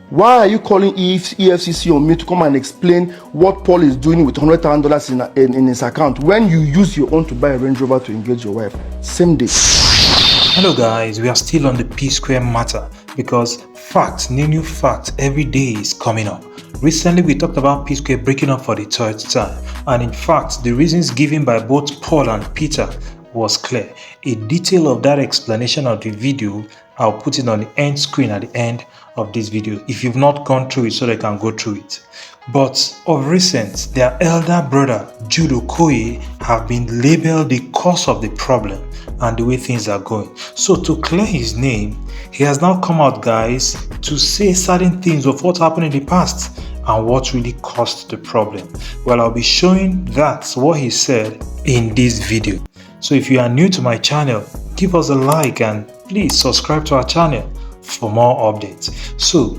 Why are you calling EFCC on me to come and explain what Paul is doing with $100,000 in his account when you use your own to buy a Range Rover to engage your wife? Same day. Hello guys, we are still on the P Square matter because new fact every day is coming up. Recently we talked about P Square breaking up for the third time, and in fact the reasons given by both Paul and Peter was clear. A detail of that explanation of the video, I'll put it on the end screen at the end of this video if you've not gone through it, so they can go through it. But of recent, their elder brother Jude Okoye have been labeled the cause of the problem and the way things are going. So to clear his name, he has now come out, guys, to say certain things of what happened in the past and what really caused the problem. Well, I'll be showing what he said in this video. So if you are new to my channel, give us a like and please subscribe to our channel for more updates. So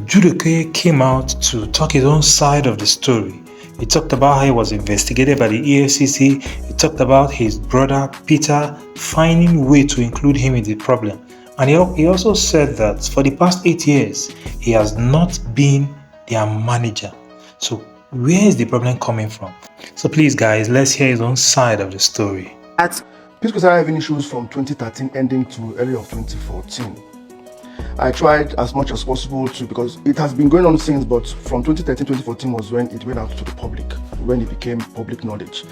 Jude Okoye came out to talk his own side of the story. He talked about how he was investigated by the EFCC. He talked about his brother Peter finding a way to include him in the problem. And he also said that for the past 8 years, he has not been their manager. So where is the problem coming from? So please guys, let's hear his own side of the story. P Square started having issues from 2013 ending to early of 2014. I tried as much as possible to, because it has been going on since, but from 2013-2014 was when it went out to the public, when it became public knowledge.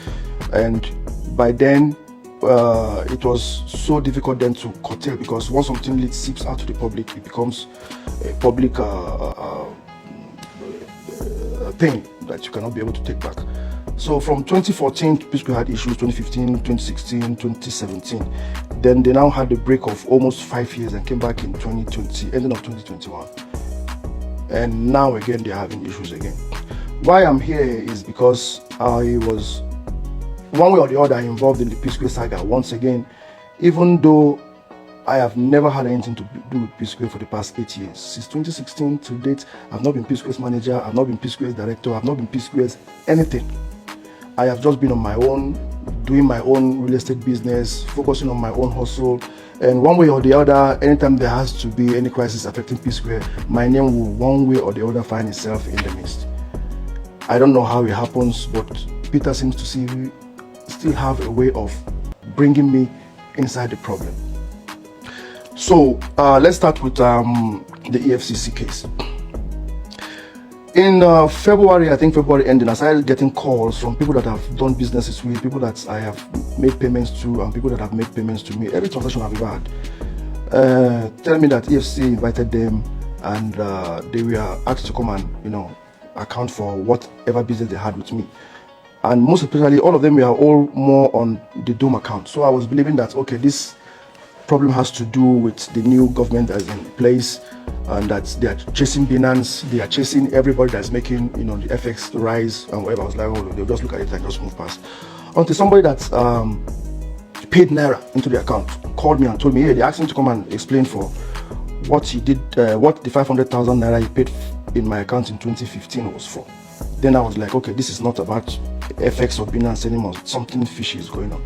And by then, it was so difficult then to curtail, because once something seeps out to the public, it becomes a public thing that you cannot be able to take back. So from 2014, P Square had issues, 2015, 2016, 2017. Then they now had a break of almost 5 years and came back in 2020, ending of 2021. And now again, they're having issues again. Why I'm here is because I was, one way or the other, involved in the P Square saga once again, even though I have never had anything to do with P Square for the past 8 years. Since 2016 to date, I've not been P Square's manager, I've not been P Square's director, I've not been P Square's anything. I have just been on my own, doing my own real estate business, focusing on my own hustle. And one way or the other, anytime there has to be any crisis affecting P Square, my name will one way or the other find itself in the midst. I don't know how it happens, but Peter seems to still have a way of bringing me inside the problem. So let's start with the EFCC case. In February, I think February ending, I started getting calls from people that have done businesses with, people that I have made payments to, and people that have made payments to me. Every transaction I've ever had, telling me that EFCC invited them and they were asked to come and, account for whatever business they had with me. And most especially, all of them were all more on the Dome account. So I was believing that, okay, this problem has to do with the new government that is in place, and that they are chasing Binance, they are chasing everybody that's making the FX rise and whatever. I was like, oh, they'll just look at it and just move past. Until somebody that paid Naira into the account called me and told me, hey, they asked him to come and explain for what he did, what the 500,000 Naira he paid in my account in 2015 was for. Then I was like, okay, this is not about FX or Binance anymore. Something fishy is going on.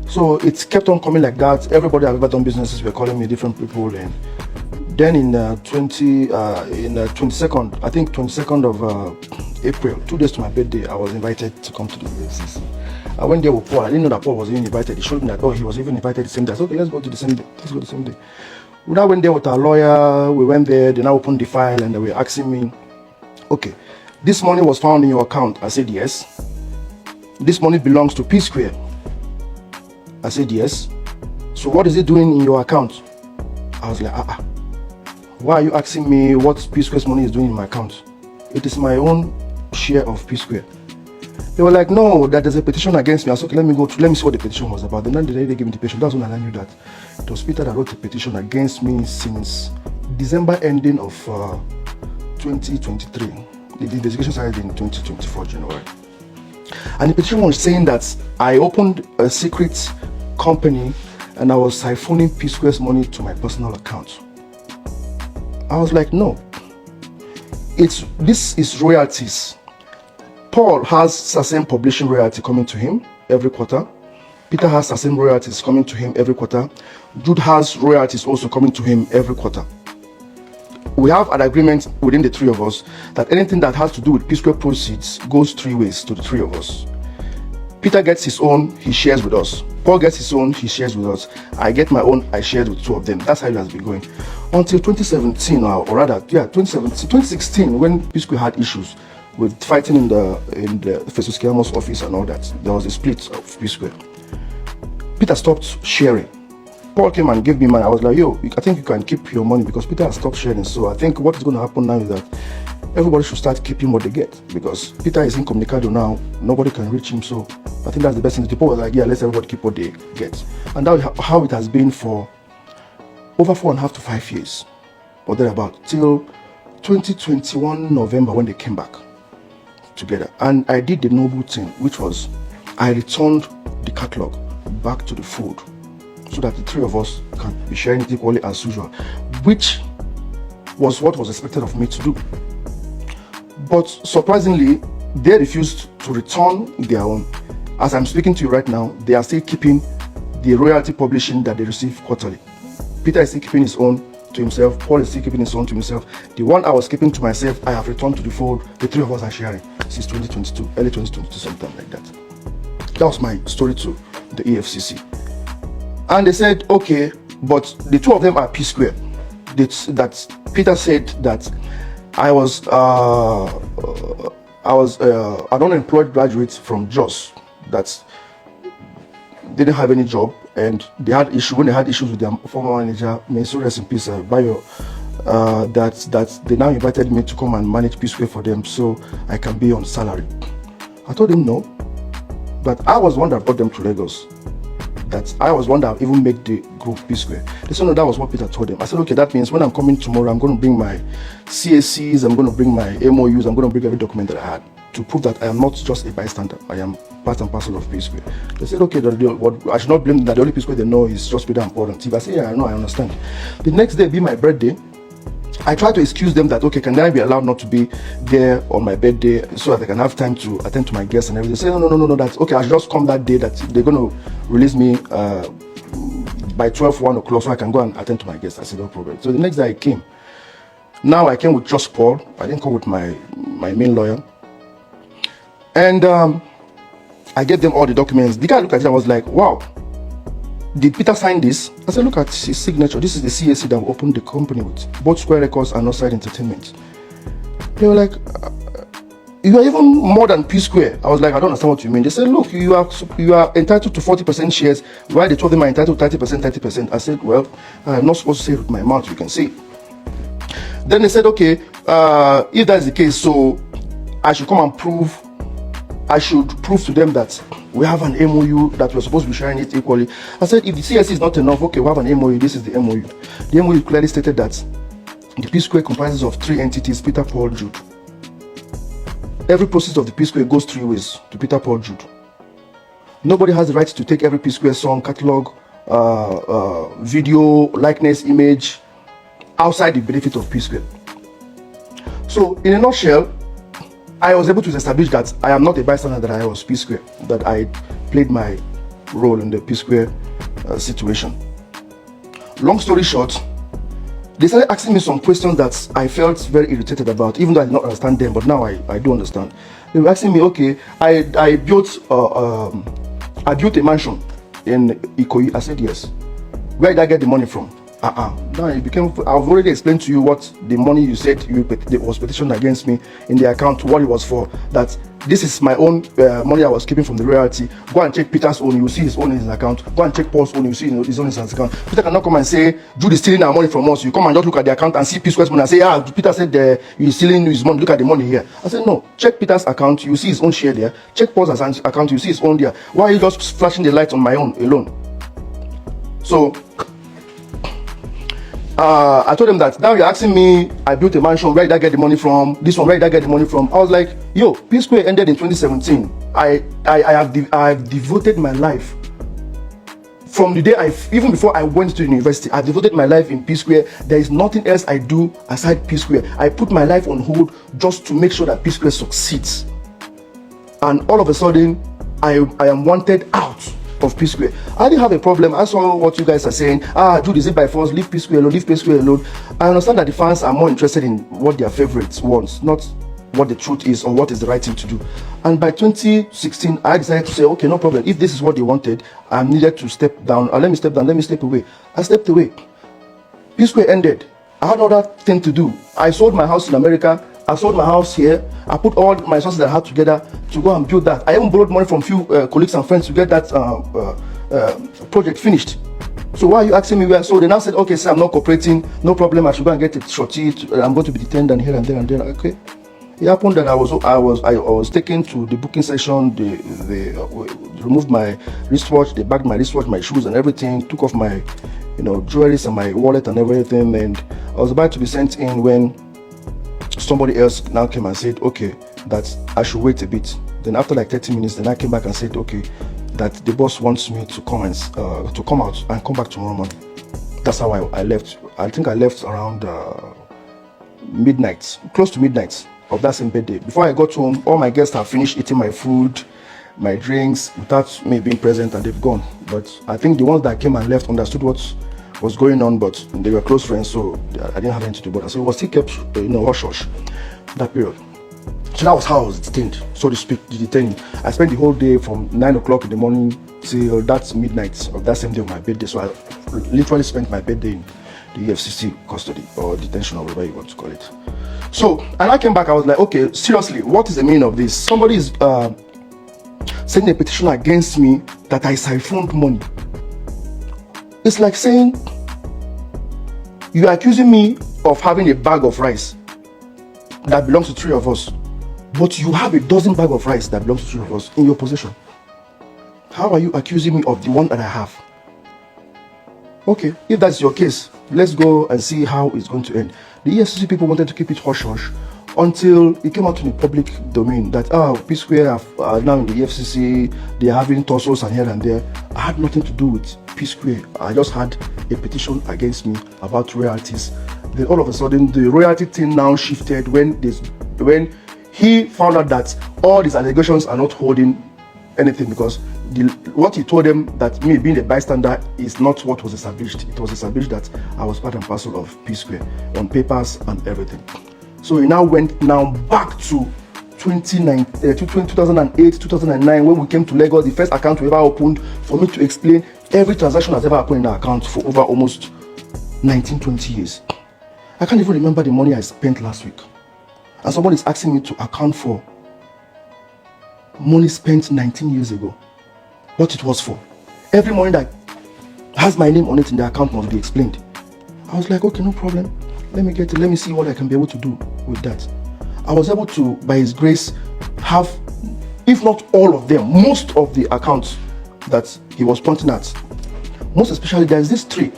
So it kept on coming like that. Everybody I've ever done businesses were calling me different people. And then in 22nd, I think 22nd of April, 2 days to my birthday, I was invited to come to the EFCC. I went there with Paul. I didn't know that Paul was even invited. He showed me that, he was even invited the same day. I said, okay, let's go to the same day. Let's go the same day. We now went there with our lawyer. We went there. They now opened the file and they were asking me, okay, this money was found in your account. I said, yes. This money belongs to P Square. I said, yes. So what is it doing in your account? I was like, why are you asking me what P Square's money is doing in my account? It is my own share of P Square. They were like, no, that there's a petition against me. I said, okay, let me see what the petition was about. Then they gave me the petition. That's when I knew that it was Peter that wrote the petition against me since December ending of 2023. The investigation started in 2024 January. And the petition was saying that I opened a secret company and I was siphoning P Square's money to my personal account. I was like, no, this is royalties. Paul has certain publishing royalty coming to him every quarter. Peter has certain royalties coming to him every quarter. Jude has royalties also coming to him every quarter. we have an agreement within the three of us that anything that has to do with P Square proceeds goes three ways to the three of us. Peter gets his own, he shares with us. Paul gets his own, he shares with us. I get my own, I shared with two of them. That's how it has been going. Until 2017, or rather, 2016, when P Square had issues with fighting in the Festus Keyamo office and all that. There was a split of P Square. Peter stopped sharing. Paul came and gave me money. I was like, yo, I think you can keep your money because Peter has stopped sharing. So I think what is going to happen now is that everybody should start keeping what they get because Peter is incommunicado now. Nobody can reach him. So I think that's the best thing. The people were like, yeah, let's everybody keep what they get. And that's how it has been for over 4.5 to 5 years or thereabout till 2021 November when they came back together. And I did the noble thing, which was I returned the catalog back to the fold so that the three of us can be sharing it equally as usual, which was what was expected of me to do. But surprisingly, they refused to return their own. As I'm speaking to you right now, they are still keeping the royalty publishing that they receive quarterly. Peter is still keeping his own to himself. Paul is still keeping his own to himself. The one I was keeping to myself, I have returned to the fold. The three of us are sharing since 2022, early 2022, something like that. That was my story to the EFCC. And they said, okay, but the two of them are P Square. That Peter said that I was an unemployed graduate from Jos that didn't have any job, and they had issue when they had issues with their former manager, may so rest in peace, Bayo. That they now invited me to come and manage P Square for them, so I can be on salary. I told him no, but I was one that brought them to Lagos. That I was one that even made the group P Square. They said no, that was what Peter told them. I said okay, that means when I'm coming tomorrow, I'm going to bring my CACs, I'm going to bring my MOUs, I'm going to bring every document that I had to prove that I am not just a bystander. I am part and parcel of P Square. They said okay, I should not blame them that the only P Square they know is just Peter and Paul and Steve. I said yeah, I know, I understand. The next day be my birthday. I tried to excuse them that, okay, can I be allowed not to be there on my birthday so that I can have time to attend to my guests and everything. They say, no, that's okay. I should just come that day that they're going to release me by 1 o'clock so I can go and attend to my guests. I said, no problem. So the next day I came. Now I came with just Paul. I didn't come with my main lawyer. And I gave them all the documents. The guy looked at it and was like, wow. Did Peter sign this? I said, look at his signature. This is the CAC that we opened the company with. Both Square Records and Outside Entertainment. They were like, you are even more than P Square. I was like, I don't understand what you mean. They said, look, you are entitled to 40% shares, while the two of them are entitled to 30%. I said, well, I'm not supposed to say it with my mouth, you can see. Then they said, okay, if that's the case, so I should prove to them that we have an MOU that we're supposed to be sharing it equally. I said, if the CSC is not enough, okay, we have an MOU, this is the MOU. The MOU clearly stated that the P Square comprises of 3 entities, Peter, Paul, Jude. Every process of the P Square goes 3 ways to Peter, Paul, Jude. Nobody has the right to take every P Square song, catalog, video, likeness, image, outside the benefit of P Square. So, in a nutshell, I was able to establish that I am not a bystander, that I was P Square, that I played my role in the P Square situation. Long story short, they started asking me some questions that I felt very irritated about, even though I did not understand them, but now I do understand. They were asking me, okay, I built a mansion in Okoye. I said yes. Where did I get the money from? Now it became. I've already explained to you what the money you said was petitioned against me in the account, what it was for. That this is my own money I was keeping from the royalty. Go and check Peter's own. You will see his own in his account. Go and check Paul's own. You will see his own in his account. Peter cannot come and say Jude is stealing our money from us. You come and just look at the account and see P Square's money and say, Peter said he's stealing his money. Look at the money here. I said no. Check Peter's account. You will see his own share there. Check Paul's account. You will see his own there. Why are you just flashing the light on my own alone? So. I told them that now you're asking me, I built a mansion, where did I get the money from? This one, where did I get the money from? I was like, yo, P Square ended in 2017. I have devoted my life from the day even before I went to university. I devoted my life in P Square. There is nothing else I do aside P Square. I put my life on hold just to make sure that P Square succeeds. And all of a sudden, I am wanted out of P Square. I didn't have a problem. I saw what you guys are saying. Jude, is it by force? Leave P Square alone, leave P Square alone. I understand that the fans are more interested in what their favorites want, not what the truth is or what is the right thing to do. And by 2016, I decided to say, okay, no problem. If this is what they wanted, I needed to step down. Let me step down. Let me step away. I stepped away. P Square ended. I had another thing to do. I sold my house in America. I sold my house here. I put all my resources that I had together to go and build that. I even borrowed money from few colleagues and friends to get that project finished. So why are you asking me where? So they now said, okay, sir, I'm not cooperating. No problem. I should go and get it shorty. I'm going to be detained and here and there and there. Okay. It happened that I was taken to the booking session. They removed my wristwatch. They bagged my wristwatch, my shoes, and everything. Took off my, jewelry and my wallet and everything. And I was about to be sent in when somebody else now came and said, okay, that I should wait a bit. Then after like 30 minutes, then I came back and said, okay, that the boss wants me to come and to come out and come back tomorrow morning. That's how I left. I think I left around midnight, close to midnight of that same birthday. Before I got home, all my guests have finished eating my food, my drinks, without me being present, and they've gone. But I think the ones that came and left understood what was going on, but they were close friends, so I didn't have anything to do. But so it was still kept, hush that period. So that was how I was detained, so to speak, detained. I spent the whole day from 9 o'clock in the morning till that midnight of that same day of my birthday. So I literally spent my birthday in the EFCC custody or detention or whatever you want to call it. So, and I came back, I was like, okay, seriously, what is the meaning of this? Somebody is sending a petition against me that I siphoned money. It's like saying, you are accusing me of having a bag of rice that belongs to 3 of us, but you have a dozen bags of rice that belongs to 3 of us in your possession. How are you accusing me of the one that I have? Okay, if that's your case, let's go and see how it's going to end. The EFCC people wanted to keep it hush-hush until it came out in the public domain that, P Square are now in the EFCC, they are having tussles and here and there. I had nothing to do with P Square. I just had a petition against me about royalties. Then all of a sudden, the royalty thing now shifted when he found out that all these allegations are not holding anything, because what he told them, that me being a bystander, is not what was established. It was established that I was part and parcel of P Square on papers and everything. So he now went back to 2008, 2009, when we came to Lagos. The first account we ever opened for me to explain every transaction that's ever happened in the account for over almost 19-20 years. I can't even remember the money I spent last week. And someone is asking me to account for money spent 19 years ago, what it was for. Every money that has my name on it in the account must be explained. I was like, okay, no problem. Let me get it. Let me see what I can be able to do with that. I was able to, by His grace, have, if not all of them, most of the accounts that he was pointing at. Most especially, there is this tree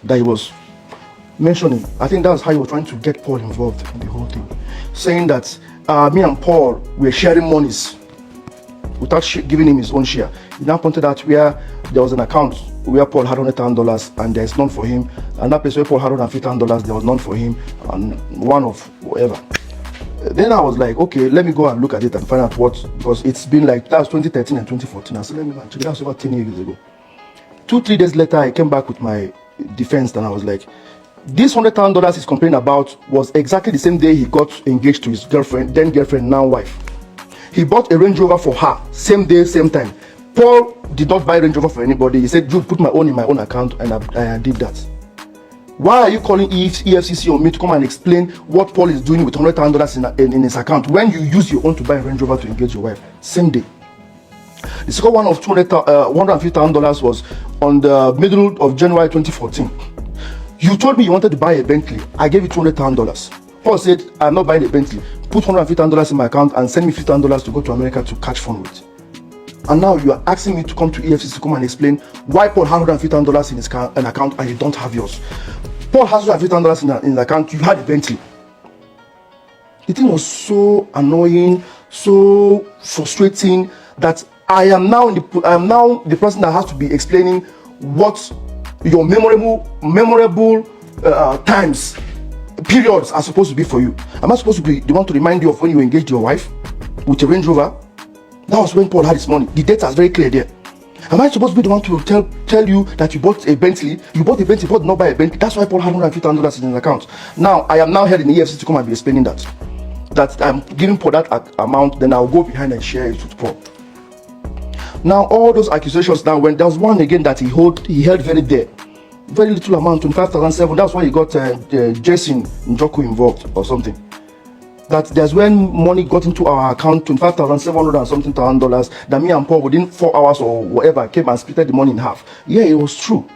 that he was mentioning. I think that's how he was trying to get Paul involved in the whole thing, saying that me and Paul were sharing monies without giving him his own share. He now pointed out where there was an account where Paul had $100,000 and there's none for him, and that place where Paul had $150,000, there was none for him, and one of whatever. Then I was like, okay, let me go and look at it and find out what, because it's been like, that was 2013 and 2014. I said, let me go and check. That was over 10 years ago. 2-3 days later, I came back with my defense, and I was like, this $100,000 he's complaining about was exactly the same day he got engaged to his girlfriend, then girlfriend, now wife. He bought a Range Rover for her, same day, same time. Paul did not buy Range Rover for anybody. He said, Jude, put my own in my own account, and I did that. Why are you calling EFCC on me to come and explain what Paul is doing with $100,000 in his account when you use your own to buy a Range Rover to engage your wife? Same day. The second one of $150,000 was on the middle of January 2014. You told me you wanted to buy a Bentley. I gave you $200,000. Paul said, I'm not buying a Bentley. Put $150,000 in my account and send me $50,000 to go to America to catch fun with. And now you are asking me to come to EFCC to come and explain why Paul has $150,000 in his account and you don't have yours. Paul has $150,000 in the account, you had a Bentley. The thing was so annoying, so frustrating, that I am now the person that has to be explaining what your memorable times, periods are supposed to be for you. Am I supposed to be the one to remind you of when you engaged your wife with a Range Rover? That was when Paul had his money. The data is very clear there. Am I supposed to be the one to tell you that you bought a Bentley? You bought a Bentley, Paul did not buy a Bentley. That's why Paul had $150,000 in his account. Now, I am now heading the EFCC to come and be explaining that. That I'm giving Paul that amount, then I'll go behind and share it with Paul. Now, all those accusations now, when there was one again that he held very dear. Very little amount, 25,700. That's why he got Jason Njoku involved or something. That there's when money got into our account, 25,700 and something $1,000, that me and Paul within 4 hours or whatever came and split the money in half. Yeah, it was true.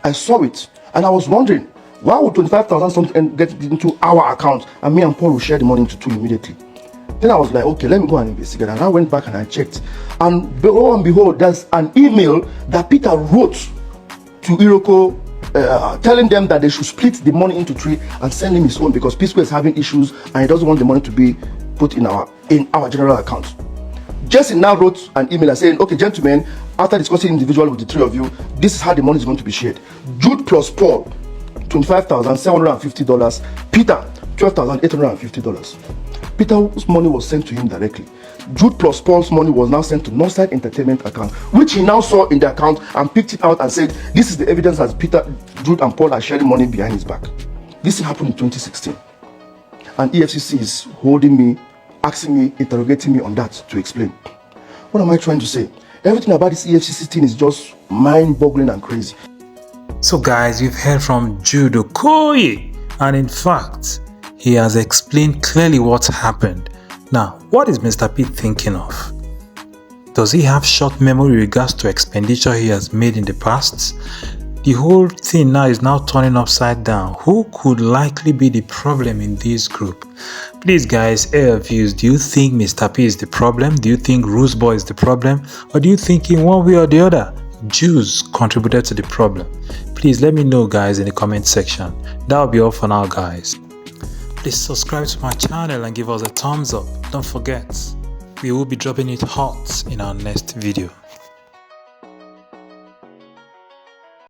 I saw it and I was wondering, why would 25,000 something get into our account and me and Paul will share the money into two immediately? Then I was like, okay, let me go and investigate. And I went back and I checked. And lo and behold, there's an email that Peter wrote to Iroko, telling them that they should split the money into three and send him his own because P-Square is having issues and he doesn't want the money to be put in our general account. Jason now wrote an email saying, okay, gentlemen, after discussing individually with the three of you, this is how the money is going to be shared. Jude plus Paul, $25,750. Peter, $12,850. Peter's money was sent to him directly. Jude plus Paul's money was now sent to Northside Entertainment account, which he now saw in the account and picked it out and said, this is the evidence that Peter, Jude and Paul are sharing money behind his back. This happened in 2016. And EFCC is holding me, asking me, interrogating me on that to explain. What am I trying to say? Everything about this EFCC thing is just mind-boggling and crazy. So guys, we've heard from Jude Okoye, and in fact, he has explained clearly what happened. Now, what is Mr.P thinking of? Does he have short memory regards to expenditure he has made in the past? The whole thing now is now turning upside down. Who could likely be the problem in this group? Please guys, air your views. Do you think Mr.P is the problem? Do you think Rose Boy is the problem? Or do you think in one way or the other, Jews contributed to the problem? Please let me know guys in the comment section. That will be all for now guys. Please subscribe to my channel and give us a thumbs up. Don't forget, we will be dropping it hot in our next video.